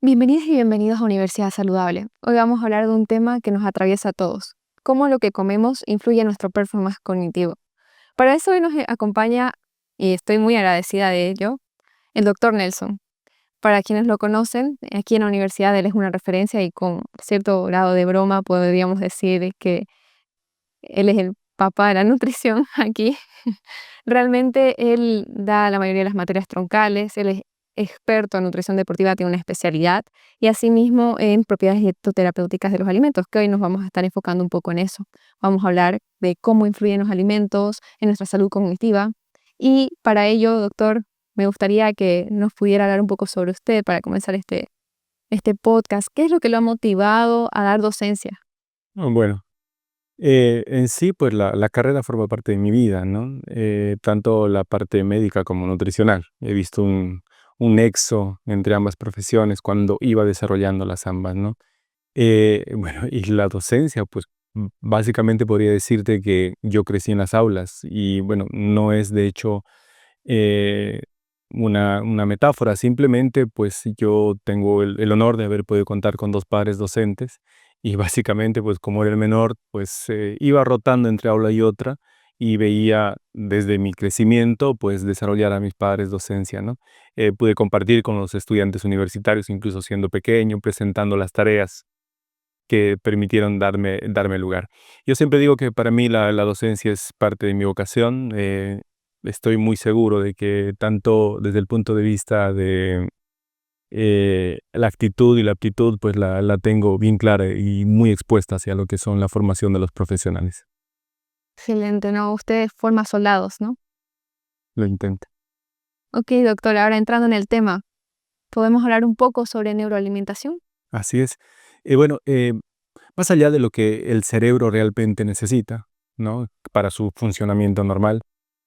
Bienvenidas y bienvenidos a Universidad Saludable. Hoy vamos a hablar de un tema que nos atraviesa a todos, cómo lo que comemos influye en nuestro performance cognitivo. Para eso hoy nos acompaña, y estoy muy agradecida de ello, el doctor Nelson. Para quienes lo conocen, aquí en la universidad él es una referencia y con cierto grado de broma podríamos decir que él es el papá de la nutrición aquí. Realmente él da la mayoría de las materias troncales, él es experto en nutrición deportiva, tiene una especialidad y asimismo en propiedades dietoterapéuticas de los alimentos, que hoy nos vamos a estar enfocando un poco en eso. Vamos a hablar de cómo influyen los alimentos en nuestra salud cognitiva y para ello, doctor, me gustaría que nos pudiera hablar un poco sobre usted para comenzar este podcast. ¿Qué es lo que lo ha motivado a dar docencia? Bueno, en sí, pues la carrera forma parte de mi vida, ¿no? Tanto la parte médica como nutricional. He visto un nexo entre ambas profesiones cuando iba desarrollando las ambas, ¿no? Bueno, y la docencia, pues básicamente podría decirte que yo crecí en las aulas y bueno, no es de hecho eh, una metáfora, simplemente pues yo tengo el honor de haber podido contar con dos padres docentes y básicamente pues como era el menor pues iba rotando entre aula y otra y veía desde mi crecimiento pues desarrollar a mis padres docencia, ¿no? Pude compartir con los estudiantes universitarios incluso siendo pequeño, presentando las tareas que permitieron darme lugar. Yo siempre digo que para mí la docencia es parte de mi vocación. Estoy muy seguro de que tanto desde el punto de vista de la actitud y la aptitud, pues la tengo bien clara y muy expuesta hacia lo que son la formación de los profesionales. Excelente, ¿no? Usted forma soldados, ¿no? Lo intento. Ok, doctor, ahora entrando en el tema, ¿podemos hablar un poco sobre neuroalimentación? Así es. Bueno, más allá de lo que el cerebro realmente necesita, ¿no? Para su funcionamiento normal,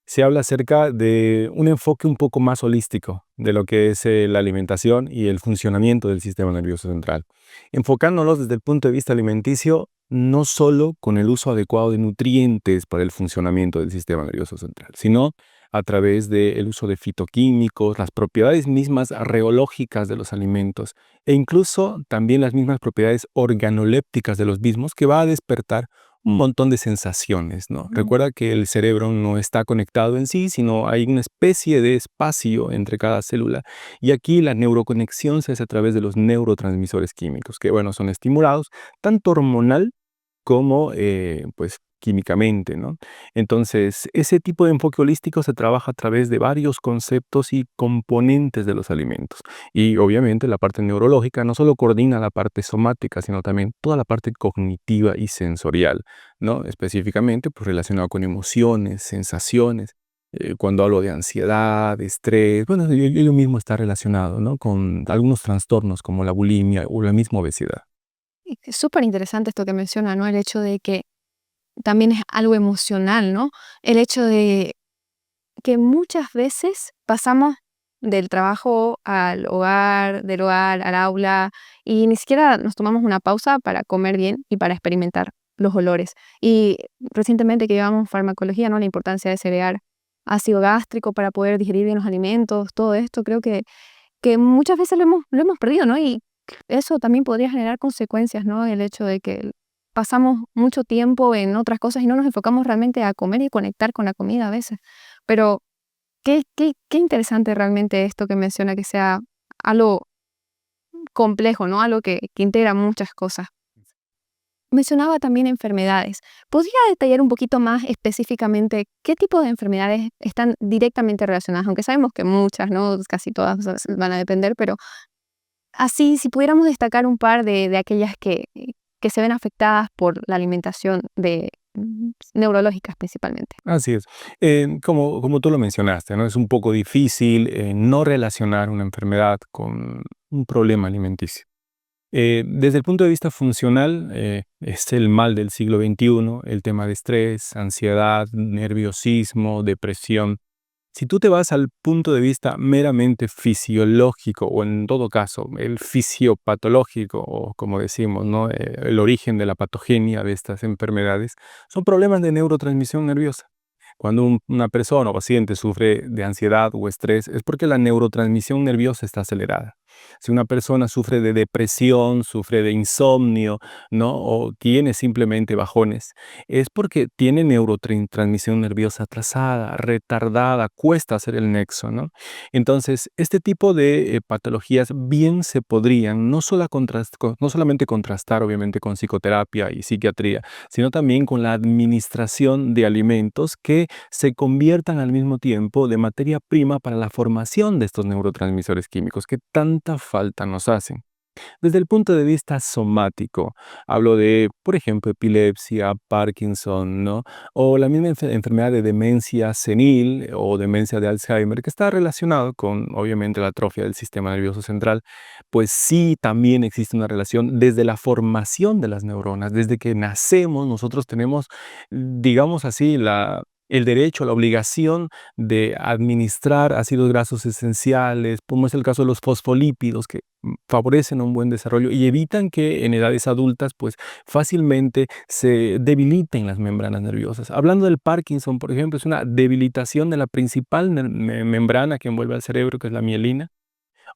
se habla acerca de un enfoque un poco más holístico de lo que es la alimentación y el funcionamiento del sistema nervioso central. Enfocándonos desde el punto de vista alimenticio, no solo con el uso adecuado de nutrientes para el funcionamiento del sistema nervioso central, sino a través del uso de fitoquímicos, las propiedades mismas reológicas de los alimentos e incluso también las mismas propiedades organolépticas de los mismos que va a despertar un montón de sensaciones, ¿no? Recuerda que el cerebro no está conectado en sí, sino hay una especie de espacio entre cada célula. Y aquí la neuroconexión se hace a través de los neurotransmisores químicos, que, bueno, son estimulados tanto hormonal como, pues, químicamente, ¿no? Entonces, ese tipo de enfoque holístico se trabaja a través de varios conceptos y componentes de los alimentos. Y obviamente la parte neurológica no solo coordina la parte somática, sino también toda la parte cognitiva y sensorial, ¿no? Específicamente, pues relacionado con emociones, sensaciones. Cuando hablo de ansiedad, estrés, bueno, ello mismo está relacionado, ¿no? Con algunos trastornos como la bulimia o la misma obesidad. Es súper interesante esto que menciona, ¿no? El hecho de que también es algo emocional, ¿no? El hecho de que muchas veces pasamos del trabajo al hogar, del hogar al aula, y ni siquiera nos tomamos una pausa para comer bien y para experimentar los olores. Y recientemente que llevamos farmacología, ¿no? La importancia de segregar ácido gástrico para poder digerir bien los alimentos, todo esto, creo que muchas veces lo hemos perdido, ¿no? Y eso también podría generar consecuencias, ¿no? El hecho de que pasamos mucho tiempo en otras cosas y no nos enfocamos realmente a comer y conectar con la comida a veces. Pero qué interesante realmente esto que menciona, que sea algo complejo, ¿no? Algo que integra muchas cosas. Mencionaba también enfermedades. ¿Podría detallar un poquito más específicamente qué tipo de enfermedades están directamente relacionadas? Aunque sabemos que muchas, ¿no? Casi todas van a depender, pero así, si pudiéramos destacar un par de aquellas que se ven afectadas por la alimentación neurológicas principalmente. Así es. Como tú lo mencionaste, ¿no? Es un poco difícil no relacionar una enfermedad con un problema alimenticio. Desde el punto de vista funcional, es el mal del siglo XXI, el tema de estrés, ansiedad, nerviosismo, depresión. Si tú te vas al punto de vista meramente fisiológico, o en todo caso, el fisiopatológico, o como decimos, ¿no? El origen de la patogenia de estas enfermedades, son problemas de neurotransmisión nerviosa. Cuando una persona o paciente sufre de ansiedad o estrés, es porque la neurotransmisión nerviosa está acelerada. Si una persona sufre de depresión, sufre de insomnio, ¿no? O tiene simplemente bajones, es porque tiene neurotransmisión nerviosa atrasada, retardada, cuesta hacer el nexo, ¿no? Entonces, este tipo de patologías bien se podrían no solamente contrastar, obviamente, con psicoterapia y psiquiatría, sino también con la administración de alimentos que se conviertan al mismo tiempo de materia prima para la formación de estos neurotransmisores químicos que tanta falta nos hacen. Desde el punto de vista somático, hablo de, por ejemplo, epilepsia, Parkinson, ¿no? O la misma enfermedad de demencia senil o demencia de Alzheimer, que está relacionado con, obviamente, la atrofia del sistema nervioso central, pues sí, también existe una relación desde la formación de las neuronas. Desde que nacemos, nosotros tenemos, digamos así, el derecho, la obligación de administrar ácidos grasos esenciales, como es el caso de los fosfolípidos, que favorecen un buen desarrollo y evitan que en edades adultas pues fácilmente se debiliten las membranas nerviosas. Hablando del Parkinson, por ejemplo, es una debilitación de la principal membrana que envuelve al cerebro, que es la mielina,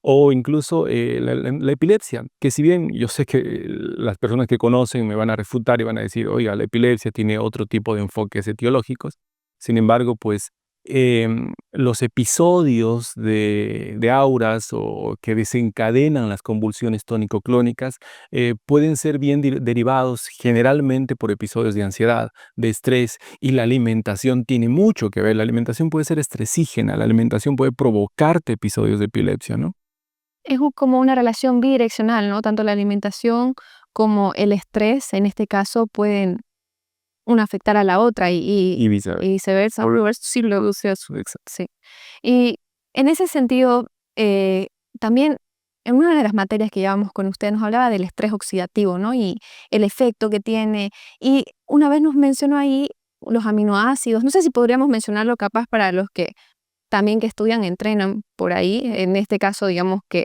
o incluso la epilepsia, que si bien yo sé que las personas que conocen me van a refutar y van a decir, oiga, la epilepsia tiene otro tipo de enfoques etiológicos, sin embargo, pues los episodios de auras o que desencadenan las convulsiones tónico-clónicas pueden ser bien derivados generalmente por episodios de ansiedad, de estrés, y la alimentación tiene mucho que ver. La alimentación puede ser estresígena, la alimentación puede provocarte episodios de epilepsia, ¿no? Como una relación bidireccional, ¿no? Tanto la alimentación como el estrés, en este caso, pueden una afectar a la otra Y viceversa. y viceversa. Sí, Exacto. sí. Y en ese sentido, también en una de las materias que llevamos con usted nos hablaba del estrés oxidativo, ¿no? Y el efecto que tiene. Y una vez nos mencionó ahí los aminoácidos. No sé si podríamos mencionarlo capaz para los que también que estudian, entrenan por ahí. En este caso, digamos que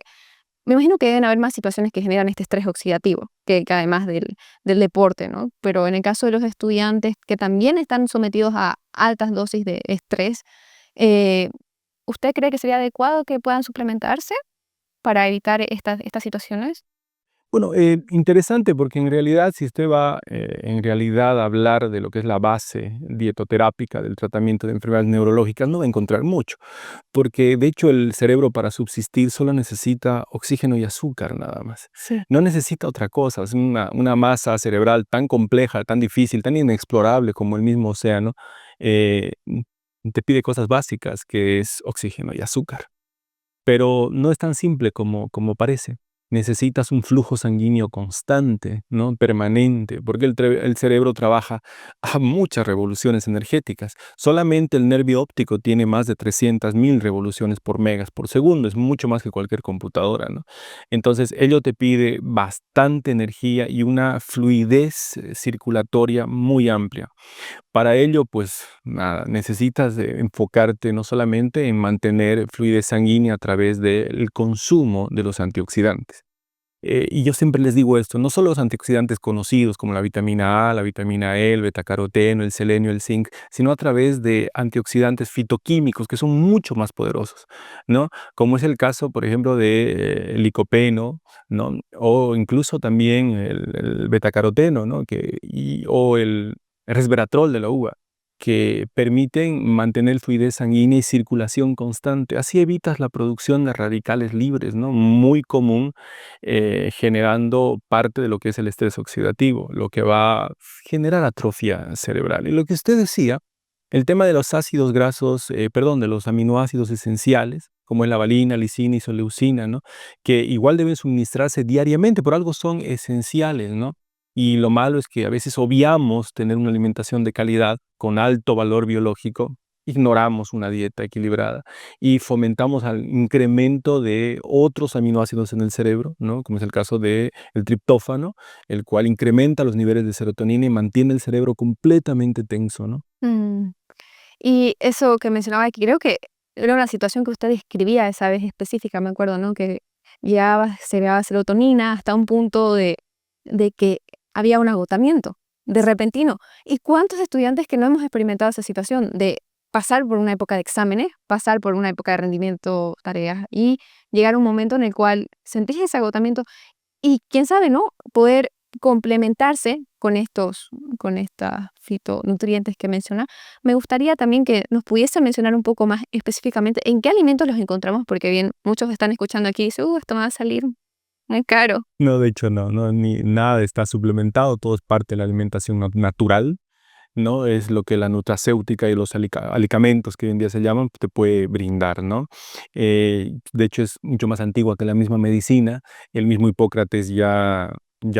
me imagino que deben haber más situaciones que generan este estrés oxidativo, que además del deporte, ¿no? Pero en el caso de los estudiantes que también están sometidos a altas dosis de estrés, eh, ¿usted cree que sería adecuado que puedan suplementarse para evitar estas situaciones? Bueno, interesante porque en realidad si usted va en realidad a hablar de lo que es la base dietoterápica del tratamiento de enfermedades neurológicas, no va a encontrar mucho, porque de hecho el cerebro para subsistir solo necesita oxígeno y azúcar nada más. Sí. No necesita otra cosa, es una masa cerebral tan compleja, tan difícil, tan inexplorable como el mismo océano, eh, te pide cosas básicas que es oxígeno y azúcar. Pero no es tan simple como parece. Necesitas un flujo sanguíneo constante, ¿no? Permanente, porque el cerebro trabaja a muchas revoluciones energéticas. Solamente el nervio óptico tiene más de 300.000 revoluciones por megas por segundo, es mucho más que cualquier computadora, ¿no? Entonces, ello te pide bastante energía y una fluidez circulatoria muy amplia. Para ello, pues nada, necesitas enfocarte no solamente en mantener fluidez sanguínea a través del consumo de los antioxidantes. Y yo siempre les digo esto, no solo los antioxidantes conocidos como la vitamina A, la vitamina E, el betacaroteno, el selenio, el zinc, sino a través de antioxidantes fitoquímicos que son mucho más poderosos, ¿no? Como es el caso, por ejemplo, de licopeno, ¿no? O incluso también el betacaroteno, ¿no? O el resveratrol de la uva, que permiten mantener fluidez sanguínea y circulación constante. Así evitas la producción de radicales libres, ¿no? Muy común, generando parte de lo que es el estrés oxidativo, lo que va a generar atrofia cerebral. Y lo que usted decía, el tema de los ácidos grasos, de los aminoácidos esenciales, como es la valina, lisina, isoleucina, ¿no? Que igual deben suministrarse diariamente, por algo son esenciales, ¿no? Y lo malo es que a veces obviamos tener una alimentación de calidad con alto valor biológico, ignoramos una dieta equilibrada y fomentamos al incremento de otros aminoácidos en el cerebro, ¿no? Como es el caso del triptófano, el cual incrementa los niveles de serotonina y mantiene el cerebro completamente tenso, ¿no? Mm. Y eso que mencionaba, que creo que era una situación que usted describía esa vez específica, me acuerdo, ¿no? Que segregaba serotonina hasta un punto de que había un agotamiento de repentino. ¿Y cuántos estudiantes que no hemos experimentado esa situación de pasar por una época de exámenes, pasar por una época de rendimiento, tareas y llegar a un momento en el cual sentís ese agotamiento y quién sabe, ¿no? Poder complementarse con estas fitonutrientes que menciona. Me gustaría también que nos pudiese mencionar un poco más específicamente en qué alimentos los encontramos, porque bien, muchos están escuchando aquí y dicen, esto me va a salir muy caro. No, de hecho no, ni nada está suplementado, todo es parte de la alimentación natural, ¿no? Es lo que la nutracéutica y los alicamentos que hoy en día se llaman te puede brindar, ¿no? De hecho es mucho más antigua que la misma medicina, el mismo Hipócrates ya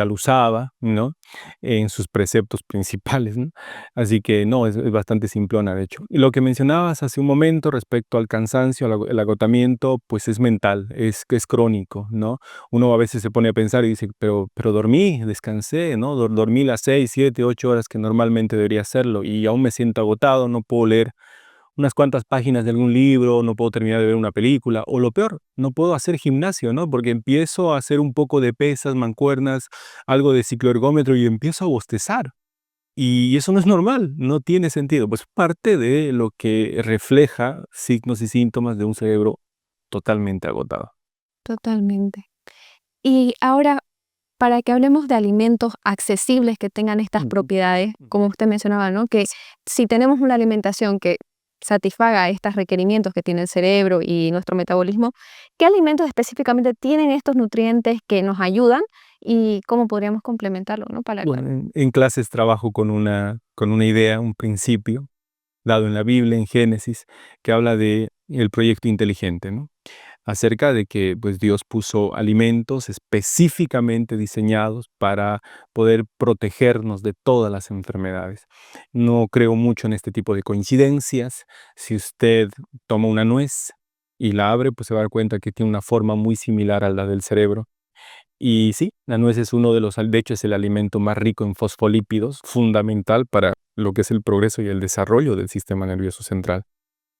lo usaba, ¿no? En sus preceptos principales, ¿no? Así que no, es bastante simplona, de hecho. Y lo que mencionabas hace un momento respecto al cansancio, el agotamiento, pues es mental, es crónico, ¿no? Uno a veces se pone a pensar y dice, pero dormí, descansé, ¿no? Dormí las 6, 7, 8 horas que normalmente debería hacerlo y aún me siento agotado, no puedo leer unas cuantas páginas de algún libro, no puedo terminar de ver una película, o lo peor, no puedo hacer gimnasio, ¿no? Porque empiezo a hacer un poco de pesas, mancuernas, algo de cicloergómetro y empiezo a bostezar. Y eso no es normal, no tiene sentido. Pues parte de lo que refleja signos y síntomas de un cerebro totalmente agotado. Totalmente. Y ahora, para que hablemos de alimentos accesibles que tengan estas propiedades, como usted mencionaba, ¿no? Que si tenemos una alimentación que satisfaga estos requerimientos que tiene el cerebro y nuestro metabolismo, ¿qué alimentos específicamente tienen estos nutrientes que nos ayudan y cómo podríamos complementarlo, ¿no? Bueno, en clases trabajo con una idea, un principio, dado en la Biblia, en Génesis, que habla de el proyecto inteligente, ¿no? Acerca de que pues Dios puso alimentos específicamente diseñados para poder protegernos de todas las enfermedades. No creo mucho en este tipo de coincidencias. Si usted toma una nuez y la abre, pues se va a dar cuenta que tiene una forma muy similar a la del cerebro. Y sí, la nuez es uno de de hecho es el alimento más rico en fosfolípidos, fundamental para lo que es el progreso y el desarrollo del sistema nervioso central.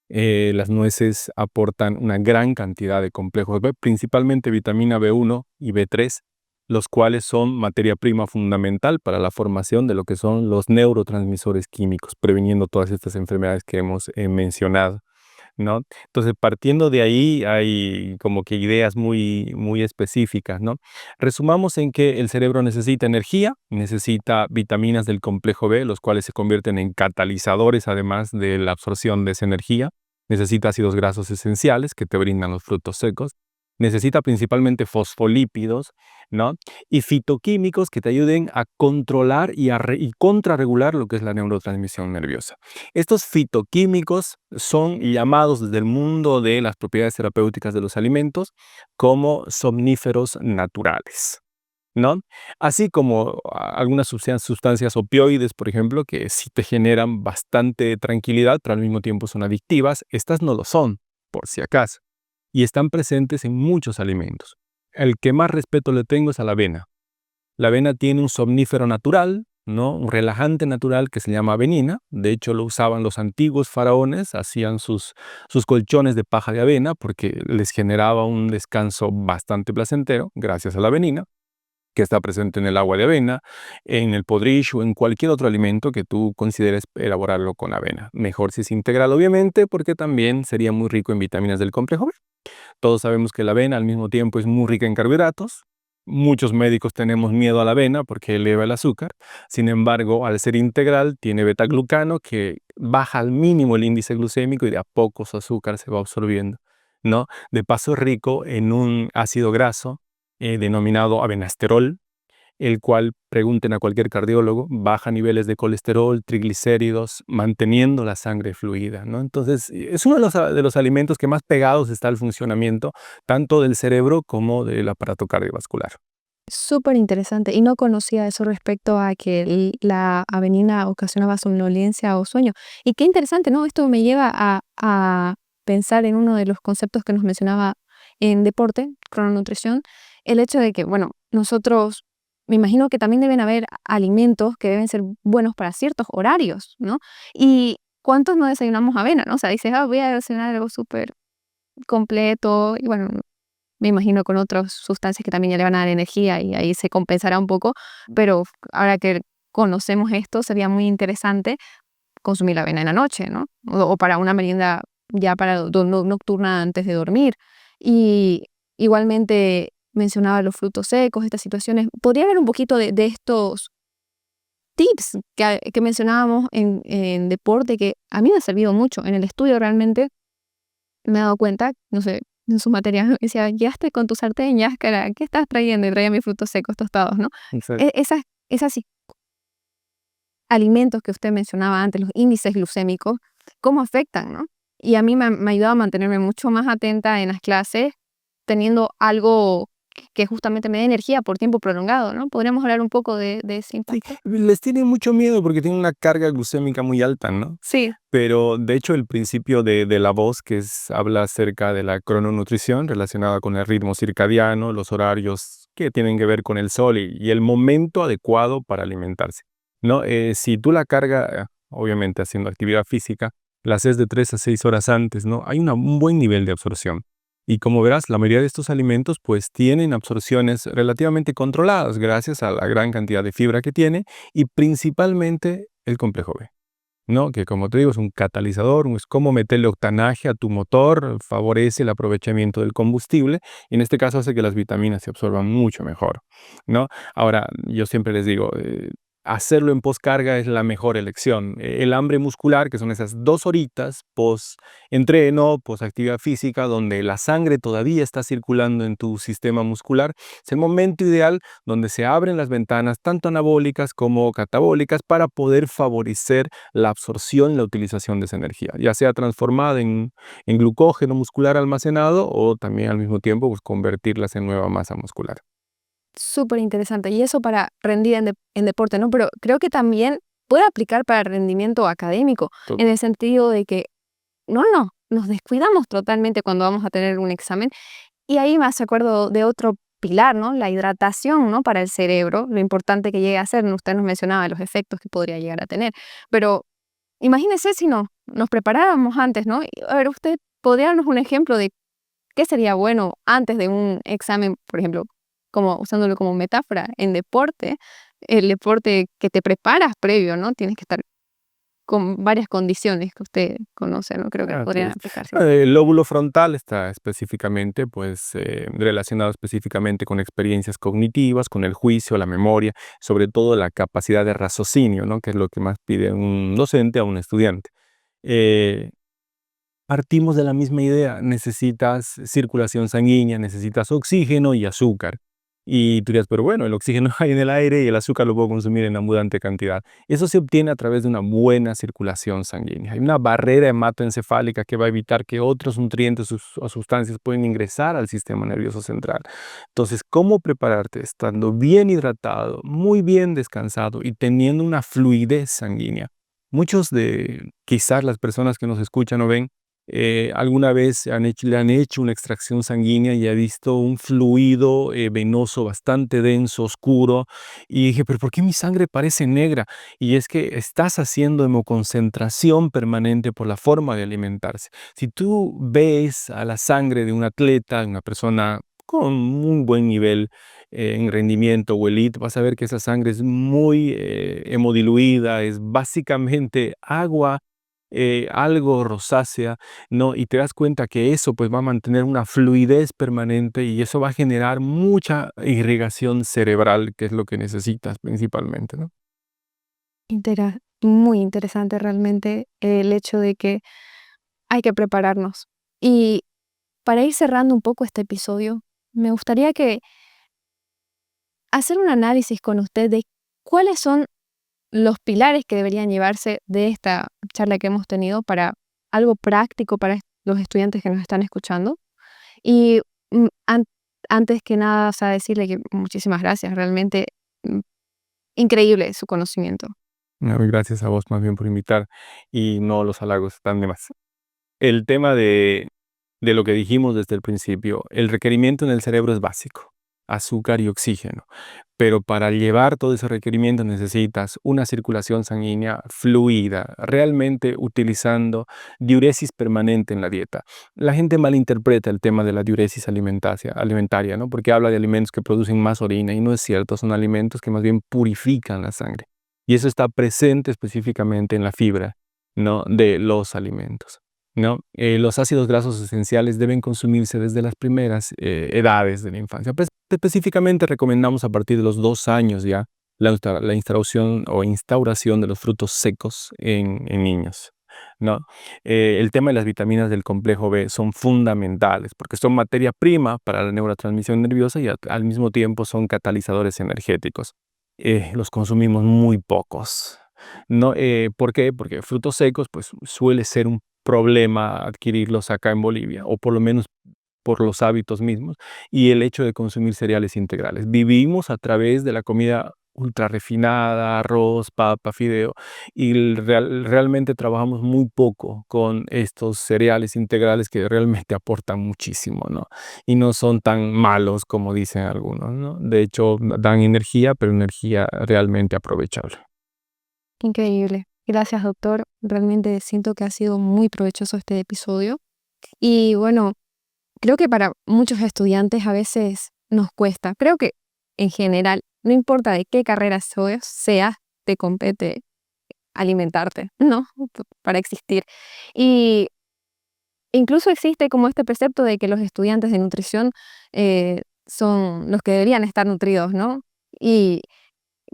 Las nueces aportan una gran cantidad de complejos B, principalmente vitamina B1 y B3, los cuales son materia prima fundamental para la formación de lo que son los neurotransmisores químicos, previniendo todas estas enfermedades que hemos mencionado, ¿no? Entonces, partiendo de ahí, hay como que ideas muy específicas, ¿no? Resumamos en que el cerebro necesita energía, necesita vitaminas del complejo B, los cuales se convierten en catalizadores, además de la absorción de esa energía. Necesita ácidos grasos esenciales que te brindan los frutos secos. Necesita principalmente fosfolípidos, ¿no? Y fitoquímicos que te ayuden a controlar y contrarregular lo que es la neurotransmisión nerviosa. Estos fitoquímicos son llamados desde el mundo de las propiedades terapéuticas de los alimentos como somníferos naturales, ¿no? Así como algunas sustancias opioides, por ejemplo, que sí te generan bastante tranquilidad, pero al mismo tiempo son adictivas, estas no lo son, por si acaso, y están presentes en muchos alimentos. El que más respeto le tengo es a la avena. La avena tiene un somnífero natural, ¿no? Un relajante natural que se llama avenina. De hecho, lo usaban los antiguos faraones, hacían sus colchones de paja de avena porque les generaba un descanso bastante placentero gracias a la avenina, que está presente en el agua de avena, en el podrish o en cualquier otro alimento que tú consideres elaborarlo con avena. Mejor si es integral, obviamente, porque también sería muy rico en vitaminas del complejo B. Todos sabemos que la avena al mismo tiempo es muy rica en carbohidratos. Muchos médicos tenemos miedo a la avena porque eleva el azúcar. Sin embargo, al ser integral, tiene betaglucano que baja al mínimo el índice glucémico y de a poco su azúcar se va absorbiendo, ¿no? De paso es rico en un ácido graso denominado avenasterol, el cual, pregunten a cualquier cardiólogo, baja niveles de colesterol, triglicéridos, manteniendo la sangre fluida, ¿no? Entonces, es uno de los alimentos que más pegados está al funcionamiento tanto del cerebro como del aparato cardiovascular. Súper interesante y no conocía eso respecto a que la avenina ocasionaba somnolencia o sueño. Y qué interesante, ¿no? Esto me lleva a pensar en uno de los conceptos que nos mencionaba en deporte, crononutrición, el hecho de que, bueno, nosotros, me imagino que también deben haber alimentos que deben ser buenos para ciertos horarios, ¿no? Y ¿cuántos no desayunamos avena, no? O sea, dices, voy a desayunar algo súper completo y bueno, me imagino con otras sustancias que también ya le van a dar energía y ahí se compensará un poco, pero ahora que conocemos esto sería muy interesante consumir la avena en la noche, ¿no? O para una merienda ya para nocturna antes de dormir. Y igualmente mencionaba los frutos secos, estas situaciones. ¿Podría haber un poquito de estos tips que mencionábamos en deporte que a mí me ha servido mucho? En el estudio realmente me he dado cuenta, no sé, en sus materias, me decía, llegaste con tu sartén, Yáscara, ¿qué estás trayendo? Y traía mis frutos secos tostados, ¿no? Exacto. Esas alimentos que usted mencionaba antes, los índices glucémicos, ¿cómo afectan, no? Y a mí me ha ayudado a mantenerme mucho más atenta en las clases, teniendo algo que justamente me dé energía por tiempo prolongado, ¿no? ¿Podríamos hablar un poco de ese Sí, impacto? les tienen mucho miedo porque tienen una carga glucémica muy alta, ¿no? Sí, Pero de hecho el principio de la voz, habla acerca de la crononutrición relacionada con el ritmo circadiano, los horarios que tienen que ver con el sol y el momento adecuado para alimentarse, ¿no? Si tú la carga, obviamente haciendo actividad física, la haces de 3 a 6 horas antes, ¿no? Hay un buen nivel de absorción. Y como verás, la mayoría de estos alimentos pues tienen absorciones relativamente controladas gracias a la gran cantidad de fibra que tiene y principalmente el complejo B, ¿no? Que como te digo es un catalizador, es como meterle octanaje a tu motor, favorece el aprovechamiento del combustible y en este caso hace que las vitaminas se absorban mucho mejor, ¿no? Ahora, yo siempre les digo, hacerlo en poscarga es la mejor elección. El hambre muscular, que son esas 2 horitas post-entreno, post-actividad física, donde la sangre todavía está circulando en tu sistema muscular, es el momento ideal donde se abren las ventanas tanto anabólicas como catabólicas para poder favorecer la absorción y la utilización de esa energía, ya sea transformada en glucógeno muscular almacenado o también al mismo tiempo pues, convertirlas en nueva masa muscular. súper interesante. Y eso para rendir en deporte, ¿no? Pero creo que también puede aplicar para el rendimiento académico, To- en el sentido de que no, nos descuidamos totalmente cuando vamos a tener un examen. Y ahí me hace acuerdo de otro pilar, ¿no? La hidratación, ¿no? Para el cerebro, lo importante que llegue a ser. Usted nos mencionaba los efectos que podría llegar a tener. Pero imagínese si nos preparáramos antes, ¿no? Y, a ver, usted podría darnos un ejemplo de qué sería bueno antes de un examen, por ejemplo, como usándolo como metáfora, en deporte, el deporte que te preparas previo, ¿no? Tienes que estar con varias condiciones que usted conoce, ¿no? Creo que Así podrían es. aplicarse. El lóbulo frontal está específicamente, relacionado específicamente con experiencias cognitivas, con el juicio, la memoria, sobre todo la capacidad de raciocinio, ¿no? Que es lo que más pide un docente a un estudiante. Eh, Partimos de la misma idea, necesitas circulación sanguínea, necesitas oxígeno y azúcar. Y tú dirías, pero bueno, el oxígeno hay en el aire y el azúcar lo puedo consumir en abundante cantidad. Eso se obtiene a través de una buena circulación sanguínea. Hay una barrera hematoencefálica que va a evitar que otros nutrientes o sustancias puedan ingresar al sistema nervioso central. Entonces, ¿cómo prepararte? Estando bien hidratado, muy bien descansado y teniendo una fluidez sanguínea. Muchos de quizás las personas que nos escuchan o ven alguna vez le han hecho una extracción sanguínea y ha visto un fluido venoso bastante denso, oscuro, y dije, pero ¿por qué mi sangre parece negra? Y es que estás haciendo hemoconcentración permanente por la forma de alimentarse. Si tú ves a la sangre de un atleta, de una persona con un buen nivel en rendimiento o elite, vas a ver que esa sangre es muy hemodiluida, es básicamente agua, algo rosácea, ¿no? Y te das cuenta que eso pues va a mantener una fluidez permanente y eso va a generar mucha irrigación cerebral, que es lo que necesitas principalmente, ¿no? Muy interesante realmente el hecho de que hay que prepararnos. Y para ir cerrando un poco este episodio, me gustaría que hacer un análisis con usted de cuáles son los pilares que deberían llevarse de esta charla que hemos tenido para algo práctico para los estudiantes que nos están escuchando. Y mm, an- antes que nada, o sea, decirle que muchísimas gracias, realmente mm, increíble su conocimiento. No, gracias a vos más bien por invitar y no los halagos están de más. El tema de lo que dijimos desde el principio, el requerimiento en el cerebro es básico, azúcar y oxígeno. Pero para llevar todo ese requerimiento necesitas una circulación sanguínea fluida, realmente utilizando diuresis permanente en la dieta. La gente malinterpreta el tema de la diuresis alimentaria, ¿no? Porque habla de alimentos que producen más orina y no es cierto, son alimentos que más bien purifican la sangre. Y eso está presente específicamente en la fibra. ¿no? de los alimentos, ¿no? Los ácidos grasos esenciales deben consumirse desde las primeras edades de la infancia. Pues, específicamente recomendamos a partir de los 2 años ya la instauración de los frutos secos en niños, ¿no? El tema de las vitaminas del complejo B son fundamentales porque son materia prima para la neurotransmisión nerviosa y al mismo tiempo son catalizadores energéticos. Los consumimos muy pocos, ¿no? ¿Por qué? Porque frutos secos, pues suele ser un problema adquirirlos acá en Bolivia, o por lo menos por los hábitos mismos, y el hecho de consumir cereales integrales. Vivimos a través de la comida ultra refinada, arroz, papa, fideo, y realmente trabajamos muy poco con estos cereales integrales que realmente aportan muchísimo, ¿no? Y no son tan malos como dicen algunos, ¿no? De hecho, dan energía, pero energía realmente aprovechable. Increíble. Gracias, doctor. Realmente siento que ha sido muy provechoso este episodio. Y bueno, creo que para muchos estudiantes a veces nos cuesta. Creo que en general, no importa de qué carrera seas, te compete alimentarte, ¿no? Para existir. Y incluso existe como este precepto de que los estudiantes de nutrición son los que deberían estar nutridos, ¿no? Y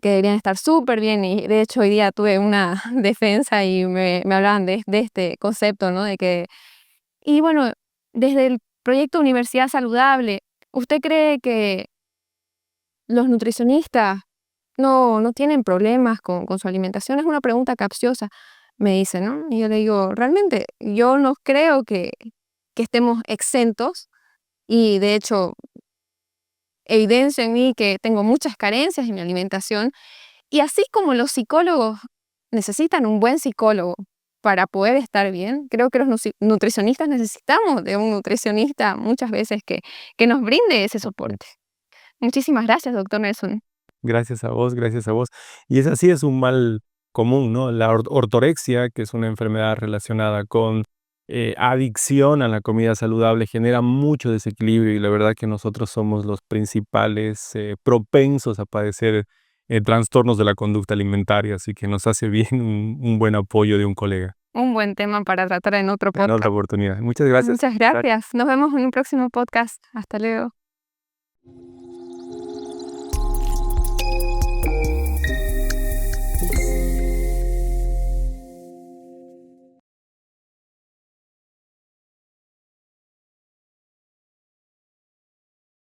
que deberían estar súper bien. Y de hecho hoy día tuve una defensa y me hablaban de este concepto, ¿no? Y bueno, desde el proyecto Universidad Saludable, ¿usted cree que los nutricionistas no tienen problemas con su alimentación? Es una pregunta capciosa, me dice, ¿no? Y yo le digo, realmente, yo no creo que estemos exentos y de hecho evidencio en mí que tengo muchas carencias en mi alimentación. Y así como los psicólogos necesitan un buen psicólogo para poder estar bien, creo que los nutricionistas necesitamos de un nutricionista muchas veces que nos brinde ese soporte. Muchísimas gracias, doctor Nelson. Gracias a vos, gracias a vos. Y es así, es un mal común, ¿no? La ortorexia, que es una enfermedad relacionada con adicción a la comida saludable, genera mucho desequilibrio y la verdad que nosotros somos los principales propensos a padecer trastornos de la conducta alimentaria, así que nos hace bien un buen apoyo de un colega. Un buen tema para tratar en otro En otra podcast. oportunidad. Muchas gracias. Muchas gracias. Nos vemos en un próximo podcast. Hasta luego.